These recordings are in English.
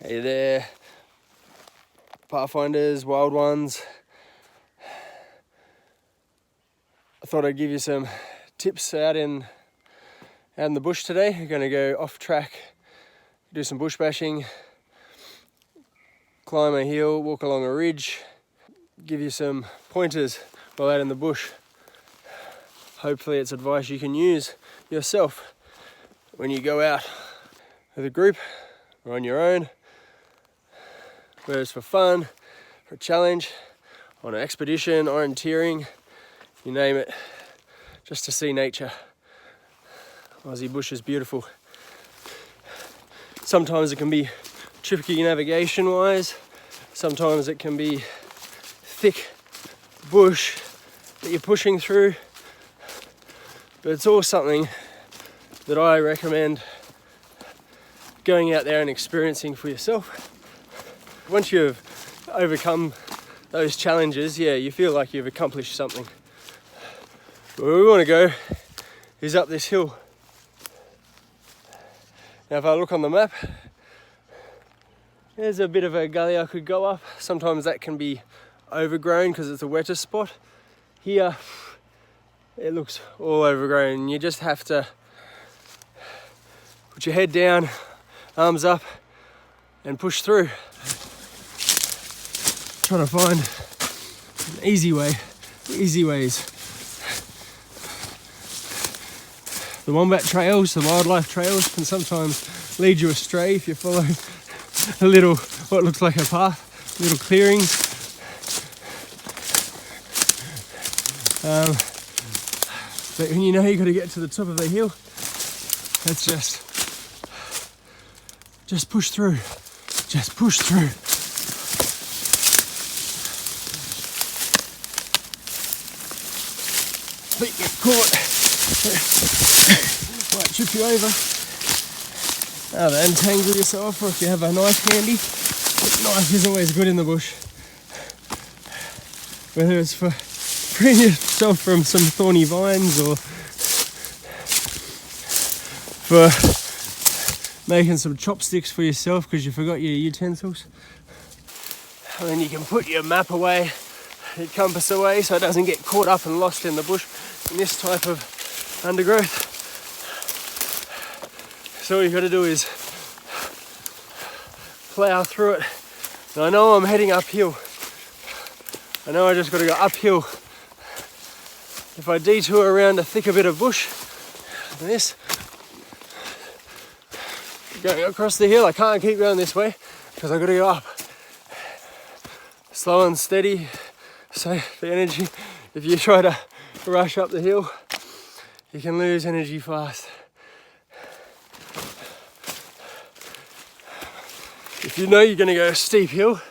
Hey there, Pathfinders, wild ones. I thought I'd give you some tips out in the bush today. We're going to go off track, do some bush bashing, climb a hill, walk along a ridge, give you some pointers while out in the bush. Hopefully it's advice you can use yourself when you go out with a group or on your own, whether it's for fun, for a challenge, on an expedition, orienteering, you name it, just to see nature. Aussie bush is beautiful. Sometimes it can be tricky navigation wise, sometimes it can be thick bush that you're pushing through, but it's all something that I recommend going out there and experiencing for yourself. Once you've overcome those challenges, you feel like you've accomplished something. Where we want to go is up this hill. Now if I look on the map, there's a bit of a gully I could go up. Sometimes that can be overgrown because it's a wetter spot. Here, it looks all overgrown. You just have to put your head down, arms up, and push through. Trying to find an easy ways. The wombat trails, the wildlife trails can sometimes lead you astray if you follow a little, what looks like a path, little clearings. But when you know you've got to get to the top of the hill, that's just push through. Just push through. But get caught. Might trip you over. Either untangle yourself, or if you have a knife handy, a knife is always good in the bush. Whether it's for freeing yourself from some thorny vines or for making some chopsticks for yourself because you forgot your utensils. And then you can put your map away, your compass away, so it doesn't get caught up and lost in the bush in this type of undergrowth. So all you've got to do is plough through it. And I know I'm heading uphill. I know I just got to go uphill. If I detour around a thicker bit of bush, than this, going across the hill, I can't keep going this way because I've got to go up. Slow and steady, save the energy. If you try to rush up the hill, you can lose energy fast. If you know you're going to go a steep hill,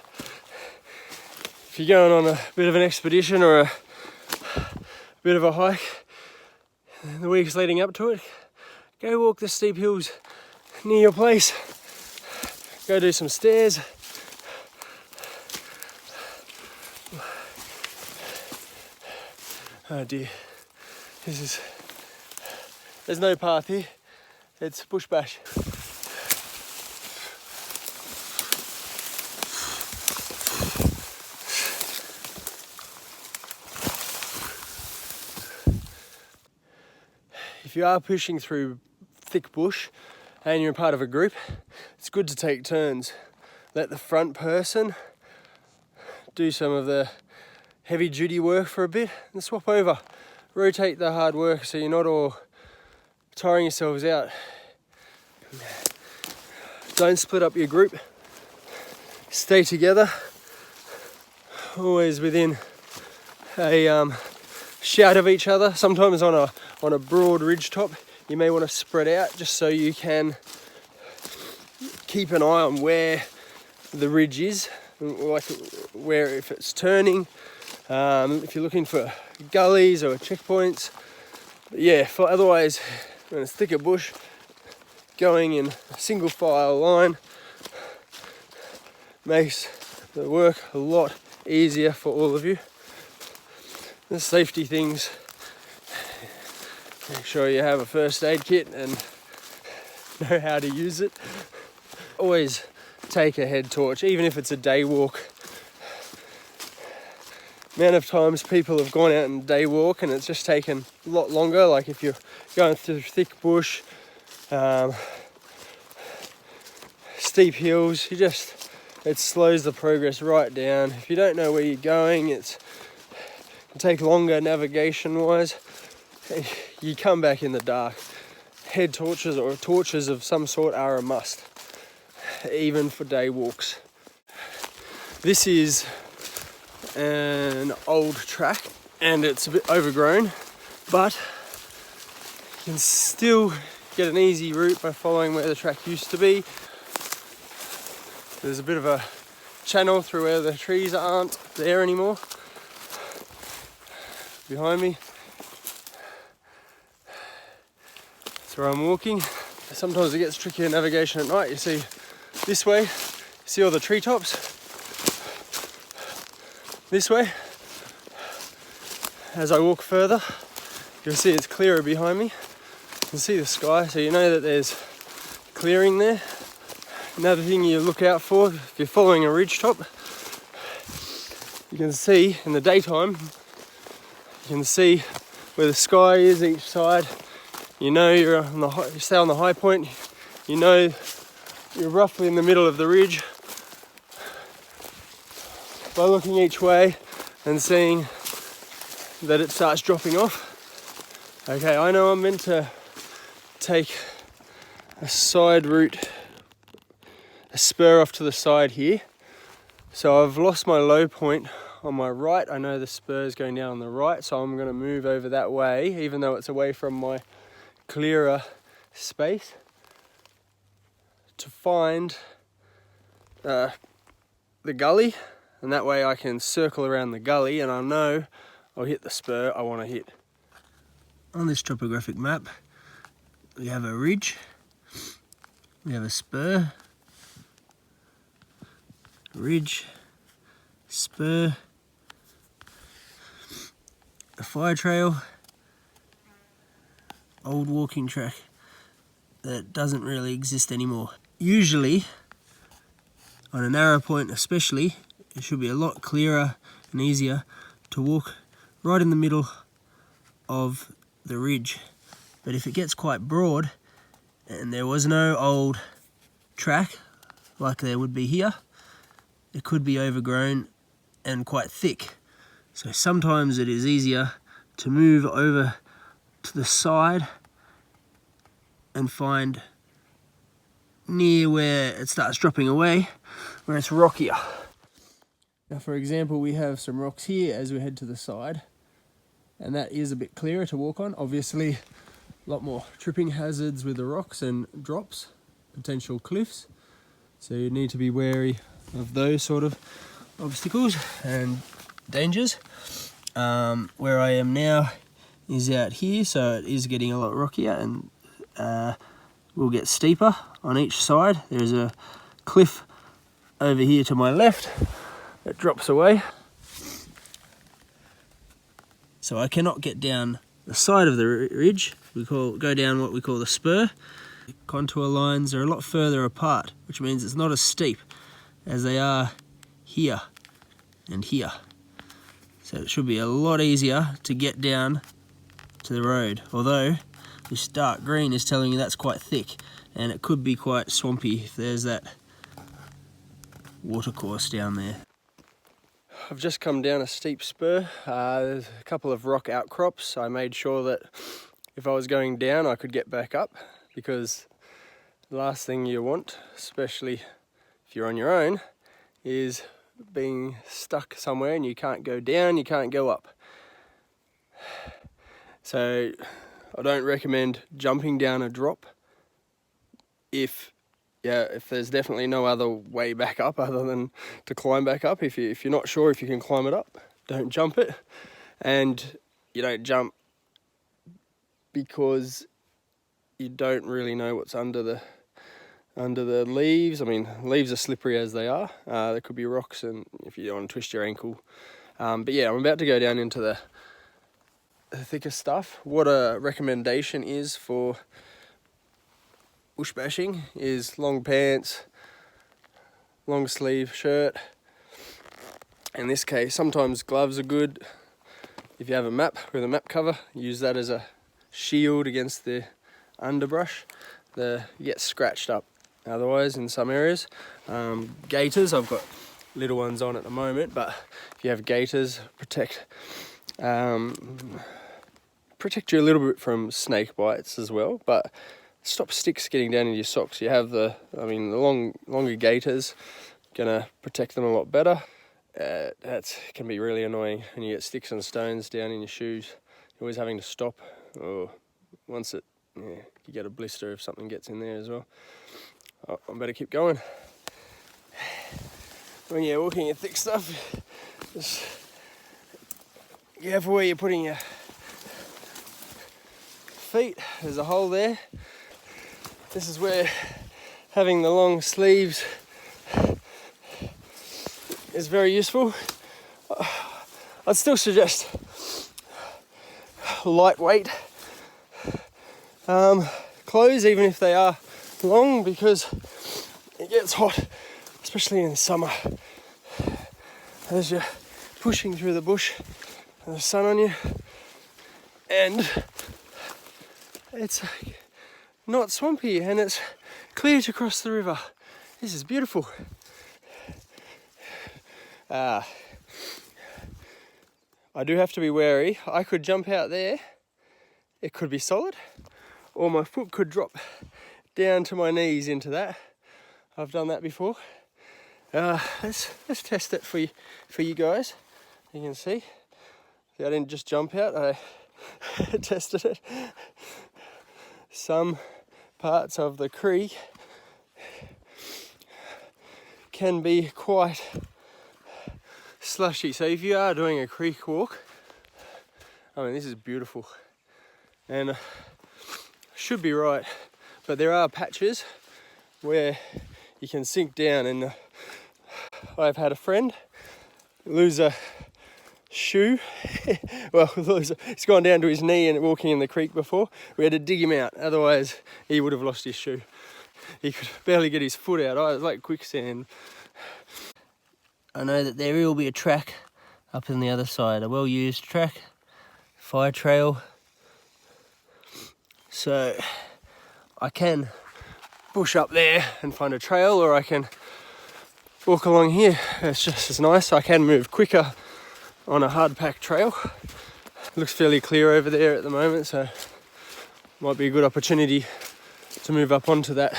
if you're going on a bit of an expedition or a bit of a hike in the weeks leading up to it, go walk the steep hills near your place. Go do some stairs. Oh dear, there's no path here, it's bush bash. If you are pushing through thick bush and you're part of a group, it's good to take turns. Let the front person do some of the heavy duty work for a bit and swap over. Rotate the hard work so you're not all tiring yourselves out. Don't split up your group. Stay together. Always within a shout of each other. Sometimes on a broad ridge top, you may want to spread out just so you can keep an eye on where the ridge is, like where if it's turning, if you're looking for gullies or checkpoints. But yeah, otherwise, when it's thicker bush, going in a single file line makes the work a lot easier for all of you. The safety things, make sure you have a first aid kit and know how to use it. Always take a head torch, even if it's a day walk. Amount of times people have gone out and day walk and it's just taken a lot longer. Like if you're going through thick bush, steep hills, it slows the progress right down. If you don't know where you're going, it can take longer navigation wise. You come back in the dark. Head torches or torches of some sort are a must, even for day walks. This is an old track and it's a bit overgrown, but you can still get an easy route by following where the track used to be. There's a bit of a channel through where the trees aren't there anymore. Behind me, that's where I'm walking. Sometimes it gets trickier navigation at night. You see this way, you see all the treetops. This way, as I walk further, you'll see it's clearer behind me. You can see the sky, so you know that there's clearing there. Another thing you look out for, if you're following a ridge top, you can see in the daytime, you can see where the sky is each side. You know you stay on the high point, you know you're roughly in the middle of the ridge by looking each way and seeing that it starts dropping off. Okay, I know I'm meant to take a side route, a spur off to the side here. So I've lost my low point on my right. I know the spur is going down on the right, so I'm going to move over that way, even though it's away from my clearer space, to find the gully. And that way I can circle around the gully and I know I'll hit the spur I want to hit. On this topographic map, we have a ridge, we have a spur, ridge, spur, a fire trail, old walking track that doesn't really exist anymore. Usually, on a narrow point especially, it should be a lot clearer and easier to walk right in the middle of the ridge. But if it gets quite broad and there was no old track like there would be here, it could be overgrown and quite thick. So sometimes it is easier to move over to the side and find near where it starts dropping away, where it's rockier. Now, for example, we have some rocks here as we head to the side, and that is a bit clearer to walk on. Obviously, a lot more tripping hazards with the rocks and drops, potential cliffs. So you need to be wary of those sort of obstacles and dangers. Where I am now is out here, so it is getting a lot rockier and will get steeper on each side. There's a cliff over here to my left. It drops away. So I cannot get down the side of the ridge. Go down what we call the spur. The contour lines are a lot further apart, which means it's not as steep as they are here and here. So it should be a lot easier to get down to the road. Although this dark green is telling you that's quite thick and it could be quite swampy if there's that watercourse down there. I've just come down a steep spur. There's a couple of rock outcrops. I made sure that if I was going down I could get back up, because the last thing you want, especially if you're on your own, is being stuck somewhere and you can't go down, you can't go up. So I don't recommend jumping down a drop if there's definitely no other way back up other than to climb back up. If you're not sure if you can climb it up, don't jump it. And you don't jump because you don't really know what's under the leaves. I mean, leaves are slippery as they are. There could be rocks, and if you don't want to twist your ankle. But yeah, I'm about to go down into the thicker stuff. What a recommendation is for bush bashing is long pants, long sleeve shirt. In this case, sometimes gloves are good. If you have a map with a map cover, use that as a shield against the underbrush. You get scratched up otherwise in some areas. Gaiters, I've got little ones on at the moment, but if you have gaiters, protect you a little bit from snake bites as well, but stop sticks getting down into your socks. You have the longer gaiters, gonna protect them a lot better. That can be really annoying when you get sticks and stones down in your shoes. You're always having to stop, or once you get a blister if something gets in there as well. Oh, I better keep going. When you're walking in thick stuff, just be careful where you're putting your feet. There's a hole there. This is where having the long sleeves is very useful. I'd still suggest lightweight clothes, even if they are long, because it gets hot, especially in the summer, as you're pushing through the bush and the sun on you, and it's not swampy and it's clear to cross the river. This is beautiful. I do have to be wary. I could jump out there, it could be solid, or my foot could drop down to my knees into that. I've done that before. Let's test it for you guys. You can see. I didn't just jump out, I tested it. Some parts of the creek can be quite slushy. So if you are doing a creek walk, this is beautiful and should be right, but there are patches where you can sink down, and I've had a friend lose a shoe. He's gone down to his knee and walking in the creek before. We had to dig him out, otherwise he would have lost his shoe. He could barely get his foot out. It was like quicksand. I know that there will be a track up in the other side, a well-used track, fire trail. So I can push up there and find a trail, or I can walk along here. It's just as nice. I can move quicker on a hard-packed trail. It looks fairly clear over there at the moment, so might be a good opportunity to move up onto that.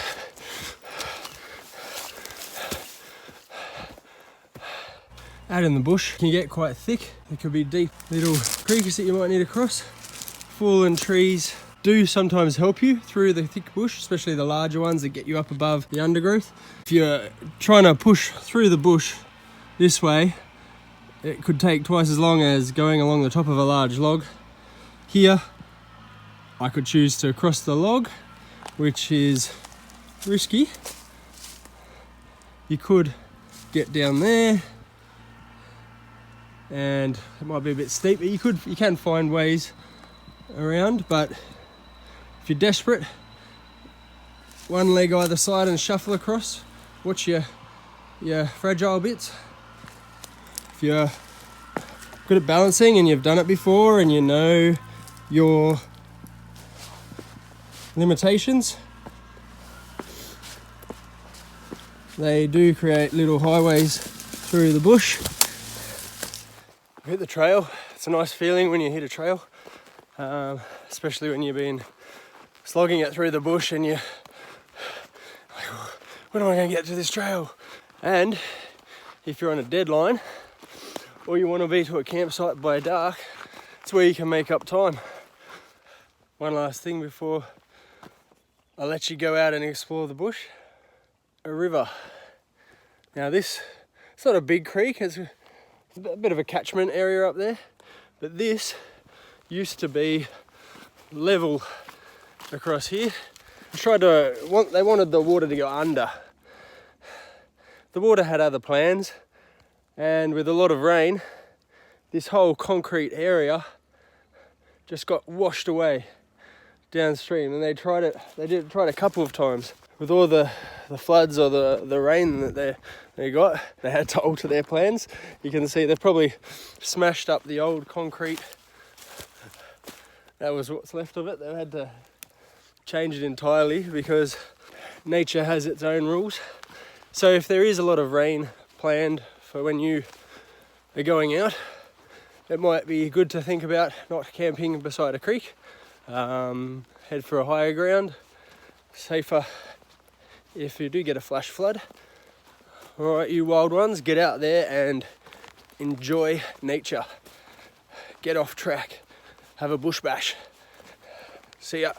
Out in the bush, it can get quite thick. There could be deep little creeks that you might need to cross. Fallen trees do sometimes help you through the thick bush, especially the larger ones that get you up above the undergrowth. If you're trying to push through the bush this way, it could take twice as long as going along the top of a large log. Here, I could choose to cross the log, which is risky. You could get down there, and it might be a bit steep, but you can find ways around. But if you're desperate, one leg either side and shuffle across. Watch your fragile bits. If you're good at balancing and you've done it before and you know your limitations, they do create little highways through the bush. Hit the trail. It's a nice feeling when you hit a trail, especially when you've been slogging it through the bush and you're like, when am I going to get to this trail? And if you're on a deadline or you want to be to a campsite by dark, it's where you can make up time. One last thing before I let you go out and explore the bush. A river. Now it's not a big creek, it's a bit of a catchment area up there, but this used to be level across here. They wanted the water to go under. The water had other plans, and with a lot of rain, this whole concrete area just got washed away downstream, and they did it a couple of times. With all the floods or the rain that they got, they had to alter their plans. You can see they've probably smashed up the old concrete. That was what's left of it. They had to change it entirely because nature has its own rules. So if there is a lot of rain planned for when you are going out, it might be good to think about not camping beside a creek. Head for a higher ground, safer if you do get a flash flood. Alright, you wild ones, get out there and enjoy nature. Get off track. Have a bush bash. See ya.